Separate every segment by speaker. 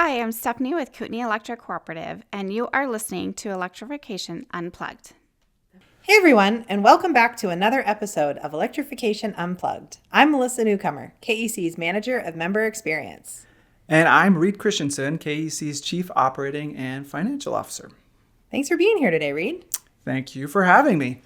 Speaker 1: Hi, I'm Stephanie with Kootenai Electric Cooperative, and you are listening to Electrification Unplugged.
Speaker 2: Hey everyone, and welcome back to another episode of Electrification Unplugged. I'm Melissa Newcomer, KEC's Manager of Member Experience.
Speaker 3: And I'm Reed Christensen, KEC's Chief Operating and Financial Officer.
Speaker 2: Thanks for being here today, Reed.
Speaker 3: Thank you for having me.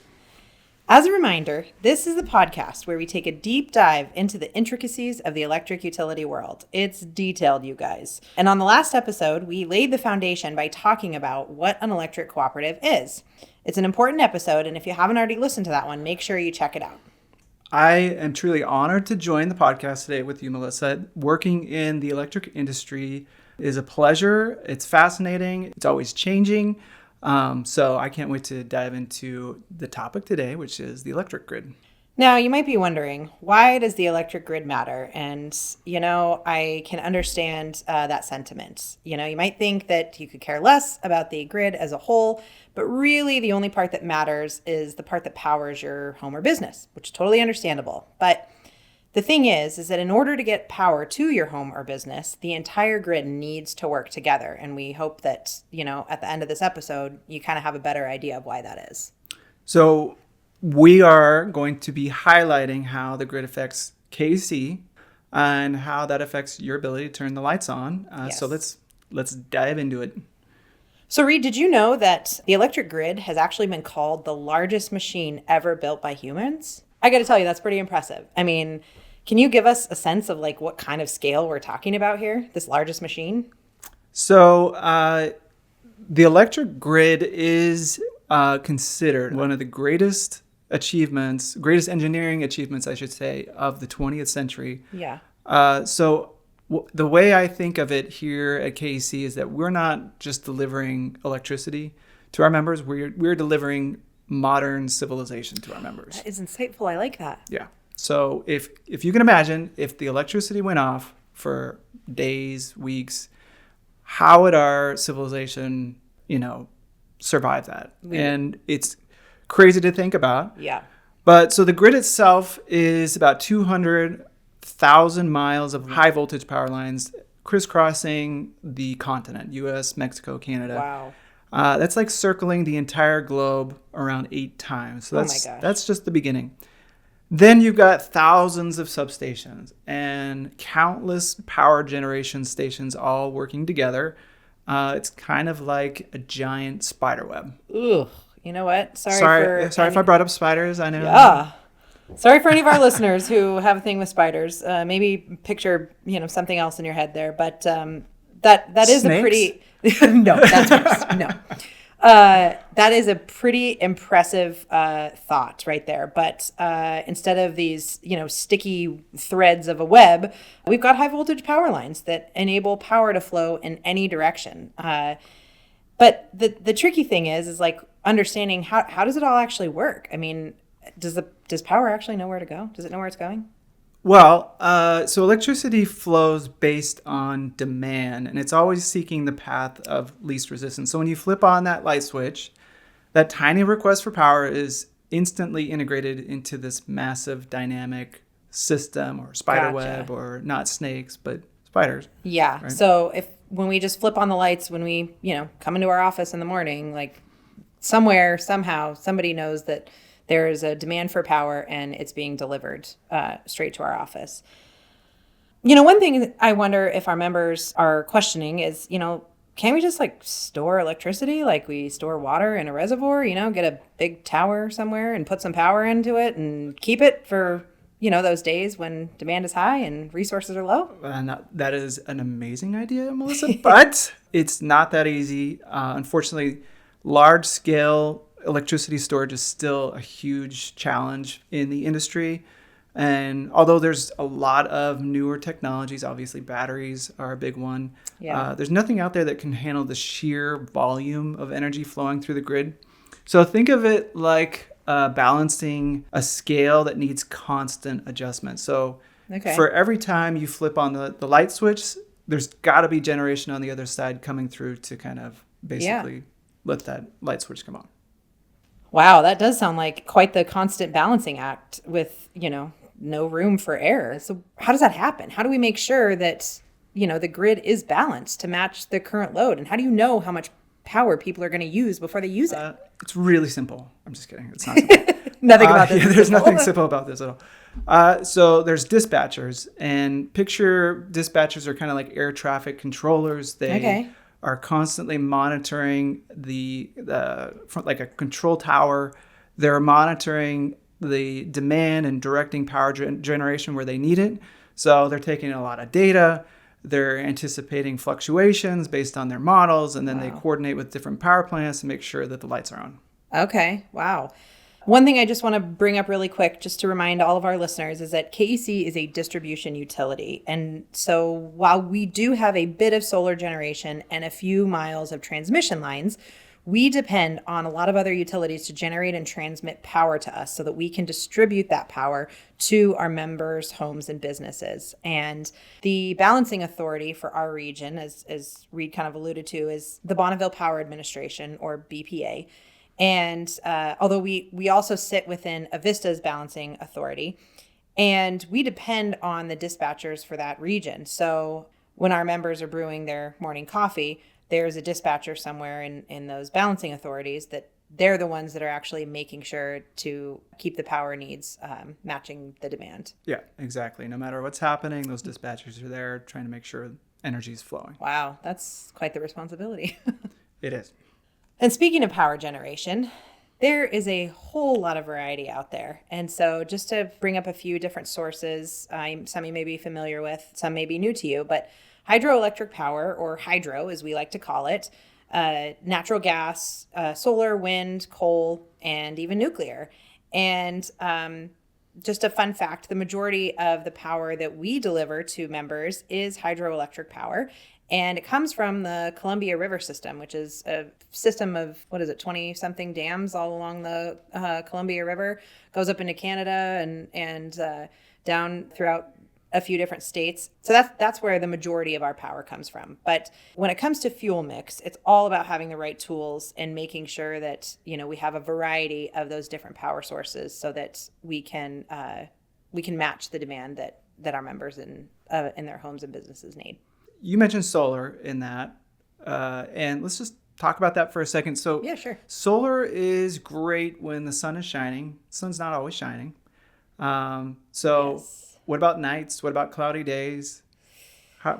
Speaker 2: As a reminder, this is the podcast where we take a deep dive into the intricacies of the electric utility world. It's detailed, you guys. And on the last episode, we laid the foundation by talking about what an electric cooperative is. It's an important episode, and if you haven't already listened to that one, make sure you check it out.
Speaker 3: I am truly honored to join the podcast today with you, Melissa. Working in the electric industry is a pleasure. It's fascinating. It's always changing. So I can't wait to dive into the topic today, which is the electric grid.
Speaker 2: Now, you might be wondering, why does the electric grid matter? And, I can understand that sentiment. You might think that you could care less about the grid as a whole, but really the only part that matters is the part that powers your home or business, which is totally understandable. But the thing is that in order to get power to your home or business, the entire grid needs to work together. And we hope that, at the end of this episode, you kind of have a better idea of why that is.
Speaker 3: So we are going to be highlighting how the grid affects KC and how that affects your ability to turn the lights on.
Speaker 2: Yes.
Speaker 3: So let's dive into it.
Speaker 2: So Reed, did you know that the electric grid has actually been called the largest machine ever built by humans? I got to tell you, that's pretty impressive. I mean, can you give us a sense of what kind of scale we're talking about here, this largest machine?
Speaker 3: So the electric grid is considered one of the greatest engineering achievements, I should say, of the 20th century.
Speaker 2: Yeah.
Speaker 3: The way I think of it here at KEC is that we're not just delivering electricity to our members, we're delivering modern civilization to our members.
Speaker 2: That is insightful. I like that.
Speaker 3: Yeah. So if you can imagine, if the electricity went off for days, weeks, how would our civilization, survive that? And it's crazy to think about.
Speaker 2: Yeah.
Speaker 3: But so the grid itself is about 200,000 miles of high voltage power lines crisscrossing the continent, US, Mexico, Canada.
Speaker 2: Wow.
Speaker 3: That's like circling the entire globe around 8 times. So
Speaker 2: Oh my gosh.
Speaker 3: That's just the beginning. Then you've got thousands of substations and countless power generation stations all working together. It's kind of like a giant spider web.
Speaker 2: Ooh, you know what?
Speaker 3: Sorry if I brought up spiders. I know.
Speaker 2: Yeah. Sorry for any of our listeners who have a thing with spiders. Maybe picture, something else in your head there. But that is
Speaker 3: Snakes?
Speaker 2: a pretty no, that's gross. No. That is a pretty impressive thought right there. But instead of these, sticky threads of a web, we've got high voltage power lines that enable power to flow in any direction. But the tricky thing is understanding how does it all actually work? I mean, does power actually know where to go? Does it know where it's going?
Speaker 3: Well, so electricity flows based on demand, and it's always seeking the path of least resistance. So when you flip on that light switch, that tiny request for power is instantly integrated into this massive dynamic system or spider
Speaker 2: Gotcha.
Speaker 3: web, or not snakes, but spiders.
Speaker 2: Yeah.
Speaker 3: Right.
Speaker 2: So when we just flip on the lights, when we, come into our office in the morning, somewhere, somehow, somebody knows that there is a demand for power and it's being delivered straight to our office. One thing I wonder if our members are questioning is, can we just store electricity like we store water in a reservoir, get a big tower somewhere and put some power into it and keep it for, those days when demand is high and resources are low?
Speaker 3: And that is an amazing idea, Melissa, but it's not that easy. Unfortunately, large scale electricity storage is still a huge challenge in the industry. And although there's a lot of newer technologies, obviously batteries are a big one.
Speaker 2: Yeah.
Speaker 3: There's nothing out there that can handle the sheer volume of energy flowing through the grid. So think of it like balancing a scale that needs constant adjustment. So for every time you flip on the light switch, there's got to be generation on the other side coming through to kind of basically let that light switch come on.
Speaker 2: Wow, that does sound like quite the constant balancing act with, no room for error. So how does that happen? How do we make sure that the grid is balanced to match the current load? And how do you know how much power people are going to use before they use it?
Speaker 3: It's really simple. I'm just kidding. It's not simple.
Speaker 2: Nothing about this.
Speaker 3: There's nothing simple about this at all. So there's dispatchers, and picture dispatchers are kind of like air traffic controllers. They are constantly monitoring from like a control tower. They're monitoring the demand and directing power generation where they need it. So they're taking a lot of data. They're anticipating fluctuations based on their models, and then they coordinate with different power plants to make sure that the lights are on.
Speaker 2: Okay. Wow. One thing I just want to bring up really quick, just to remind all of our listeners, is that KEC is a distribution utility. And so while we do have a bit of solar generation and a few miles of transmission lines, we depend on a lot of other utilities to generate and transmit power to us so that we can distribute that power to our members' homes and businesses. And the balancing authority for our region, as Reed kind of alluded to, is the Bonneville Power Administration, or BPA. And although we also sit within Avista's balancing authority, and we depend on the dispatchers for that region. So when our members are brewing their morning coffee, there's a dispatcher somewhere in those balancing authorities that they're the ones that are actually making sure to keep the power needs matching the demand.
Speaker 3: Yeah, exactly. No matter what's happening, those dispatchers are there trying to make sure energy is flowing.
Speaker 2: Wow, that's quite the responsibility.
Speaker 3: It is.
Speaker 2: And speaking of power generation, there is a whole lot of variety out there. And so just to bring up a few different sources, some you may be familiar with, some may be new to you, but hydroelectric power, or hydro as we like to call it, natural gas, solar, wind, coal, and even nuclear. And just a fun fact, the majority of the power that we deliver to members is hydroelectric power. And it comes from the Columbia River system, which is a system of, 20-something dams all along the Columbia River. Goes up into Canada and down throughout a few different states. So that's where the majority of our power comes from. But when it comes to fuel mix, it's all about having the right tools and making sure that, we have a variety of those different power sources so that we can match the demand that our members in their homes and businesses need.
Speaker 3: You mentioned solar in that, and let's just talk about that for a second. So
Speaker 2: yeah, sure.
Speaker 3: Solar is great when the sun is shining. The sun's not always shining. Yes. What about nights? What about cloudy days?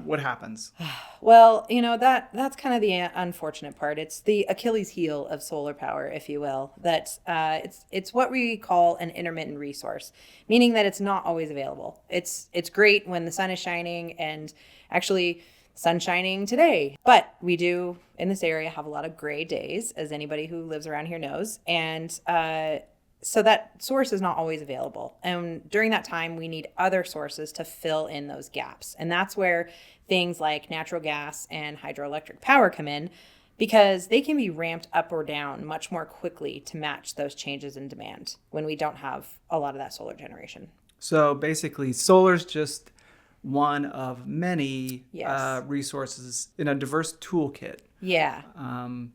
Speaker 3: What happens?
Speaker 2: Well, that's kind of the unfortunate part. It's the Achilles heel of solar power, if you will. That it's what we call an intermittent resource, meaning that it's not always available. It's great when the sun is shining, and actually sun shining today. But we do in this area have a lot of gray days, as anybody who lives around here knows, and so that source is not always available. And during that time, we need other sources to fill in those gaps. And that's where things like natural gas and hydroelectric power come in, because they can be ramped up or down much more quickly to match those changes in demand when we don't have a lot of that solar generation.
Speaker 3: So basically, solar's just one of many resources in a diverse toolkit.
Speaker 2: Yeah.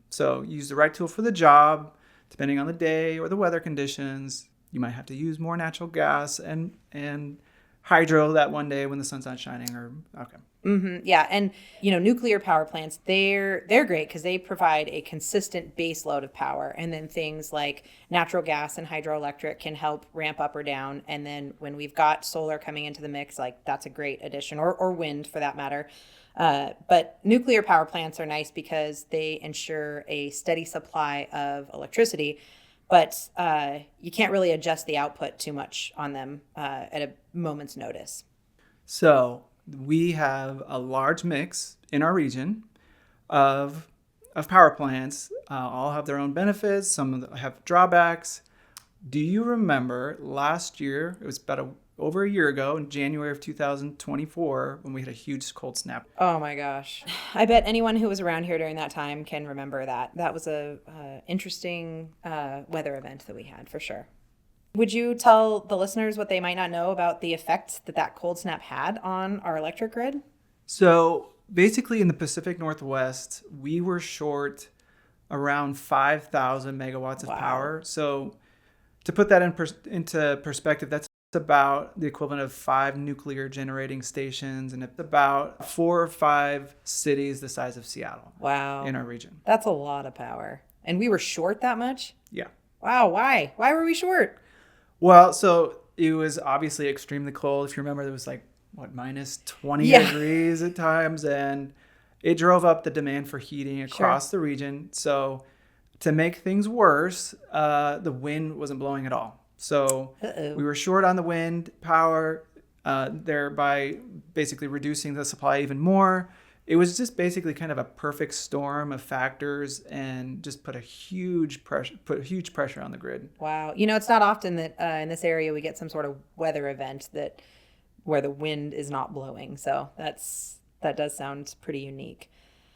Speaker 3: So use the right tool for the job. Depending on the day or the weather conditions, you might have to use more natural gas and hydro that one day when the sun's not shining.
Speaker 2: Mm-hmm. Yeah, and nuclear power plants, they're great because they provide a consistent base load of power, and then things like natural gas and hydroelectric can help ramp up or down. And then when we've got solar coming into the mix, like that's a great addition, or wind for that matter. But nuclear power plants are nice because they ensure a steady supply of electricity, but you can't really adjust the output too much on them at a moment's notice.
Speaker 3: So we have a large mix in our region of power plants. All have their own benefits. Some of them have drawbacks. Do you remember last year, it was over a year ago, in January of 2024, when we had a huge cold snap?
Speaker 2: Oh my gosh. I bet anyone who was around here during that time can remember that. That was a interesting weather event that we had, for sure. Would you tell the listeners what they might not know about the effect that cold snap had on our electric grid?
Speaker 3: So basically in the Pacific Northwest, we were short around 5,000 megawatts of power. So to put that into perspective, that's It's about the equivalent of 5 nuclear generating stations, and it's about 4 or 5 cities the size of Seattle.
Speaker 2: Wow.
Speaker 3: In our region.
Speaker 2: That's a lot of power. And we were short that much?
Speaker 3: Yeah.
Speaker 2: Wow. Why? Why were we short?
Speaker 3: Well, so it was obviously extremely cold. If you remember, there was like, minus 20 degrees at times, and it drove up the demand for heating across the region. So to make things worse, the wind wasn't blowing at all. So we were short on the wind power, thereby basically reducing the supply even more. It was just basically kind of a perfect storm of factors, and just put huge pressure on the grid.
Speaker 2: Wow. It's not often that in this area we get some sort of weather event where the wind is not blowing. So that does sound pretty unique.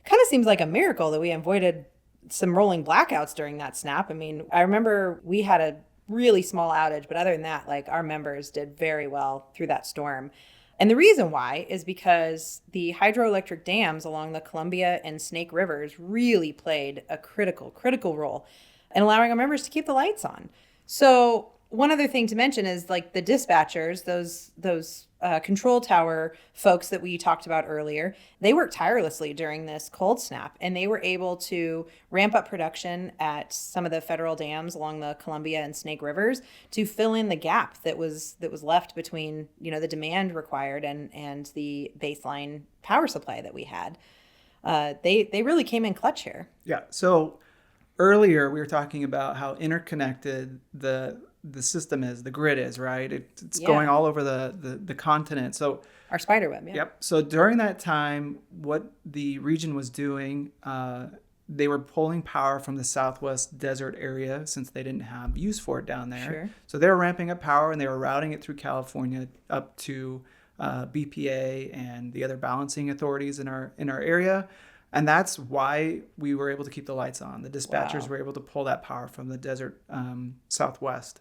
Speaker 2: Kind of seems like a miracle that we avoided some rolling blackouts during that snap. I mean, I remember we had a really small outage, but other than that, like, our members did very well through that storm. And the reason why is because the hydroelectric dams along the Columbia and Snake Rivers really played a critical role in allowing our members to keep the lights on. So one other thing to mention is, like, the dispatchers, those control tower folks that we talked about earlier, they worked tirelessly during this cold snap, and they were able to ramp up production at some of the federal dams along the Columbia and Snake Rivers to fill in the gap that was left between, the demand required and the baseline power supply that we had. They really came in clutch here.
Speaker 3: Yeah. So earlier we were talking about how interconnected the system is, the grid is, right? It's going all over the continent. So
Speaker 2: our spider web, yeah.
Speaker 3: Yep. So during that time, what the region was doing, they were pulling power from the Southwest desert area, since they didn't have use for it down there.
Speaker 2: Sure.
Speaker 3: So they were ramping up power, and they were routing it through California up to BPA and the other balancing authorities in our area. And that's why we were able to keep the lights on. The dispatchers were able to pull that power from the desert Southwest.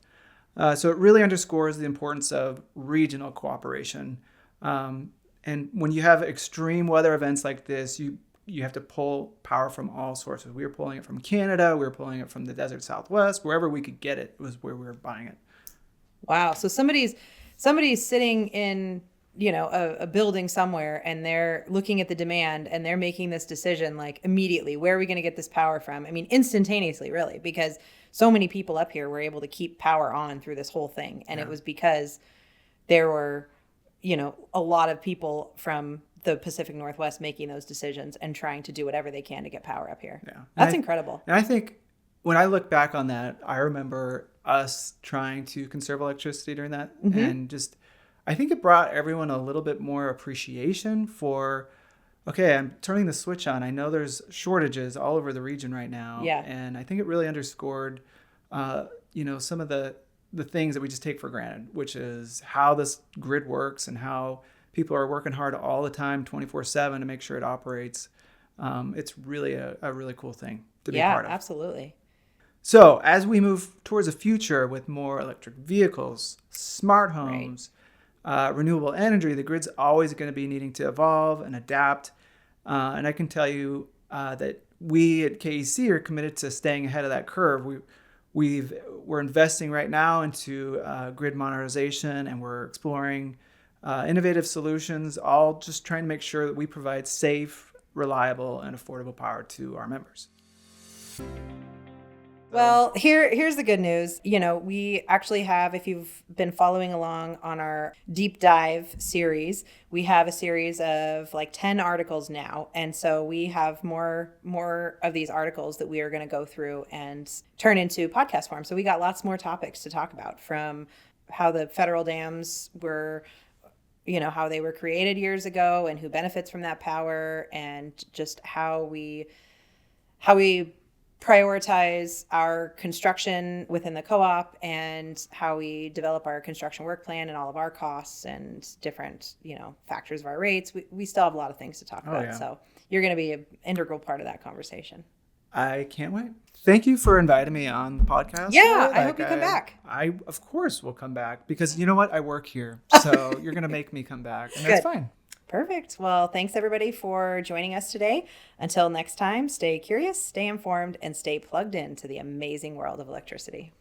Speaker 3: So it really underscores the importance of regional cooperation. And when you have extreme weather events like this, you have to pull power from all sources. We were pulling it from Canada. We were pulling it from the desert Southwest. Wherever we could get it was where we were buying it.
Speaker 2: Wow. So somebody's sitting in, a building somewhere, and they're looking at the demand, and they're making this decision, like, immediately, where are we going to get this power from? I mean, instantaneously, really, because so many people up here were able to keep power on through this whole thing. And it was because there were, a lot of people from the Pacific Northwest making those decisions and trying to do whatever they can to get power up here.
Speaker 3: Yeah.
Speaker 2: That's incredible.
Speaker 3: And I think when I look back on that, I remember us trying to conserve electricity during that. Mm-hmm. And I think it brought everyone a little bit more appreciation for, okay, I'm turning the switch on. I know there's shortages all over the region right now.
Speaker 2: Yeah.
Speaker 3: And I think it really underscored, some of the things that we just take for granted, which is how this grid works and how people are working hard all the time, 24/7, to make sure it operates. It's really a really cool thing to be part of.
Speaker 2: Yeah, absolutely.
Speaker 3: So as we move towards a future with more electric vehicles, smart homes, renewable energy, the grid's always going to be needing to evolve and adapt. And I can tell you that we at KEC are committed to staying ahead of that curve. We're investing right now into grid modernization, and we're exploring innovative solutions, all just trying to make sure that we provide safe, reliable, and affordable power to our members.
Speaker 2: Well, here's the good news. We actually have, if you've been following along on our deep dive series, we have a series of like 10 articles now. And so we have more of these articles that we are going to go through and turn into podcast form. So we got lots more topics to talk about, from how the federal dams were, how they were created years ago and who benefits from that power, and just how we prioritize our construction within the co-op, and how we develop our construction work plan and all of our costs and different, factors of our rates. We still have a lot of things to talk about.
Speaker 3: Yeah.
Speaker 2: So you're going to be an integral part of that conversation.
Speaker 3: I can't wait. Thank you for inviting me on the podcast.
Speaker 2: Yeah, I hope you come back.
Speaker 3: I, of course, will come back, because you know what? I work here. So you're going to make me come back, and that's fine.
Speaker 2: Perfect. Well, thanks everybody for joining us today. Until next time, stay curious, stay informed, and stay plugged into the amazing world of electricity.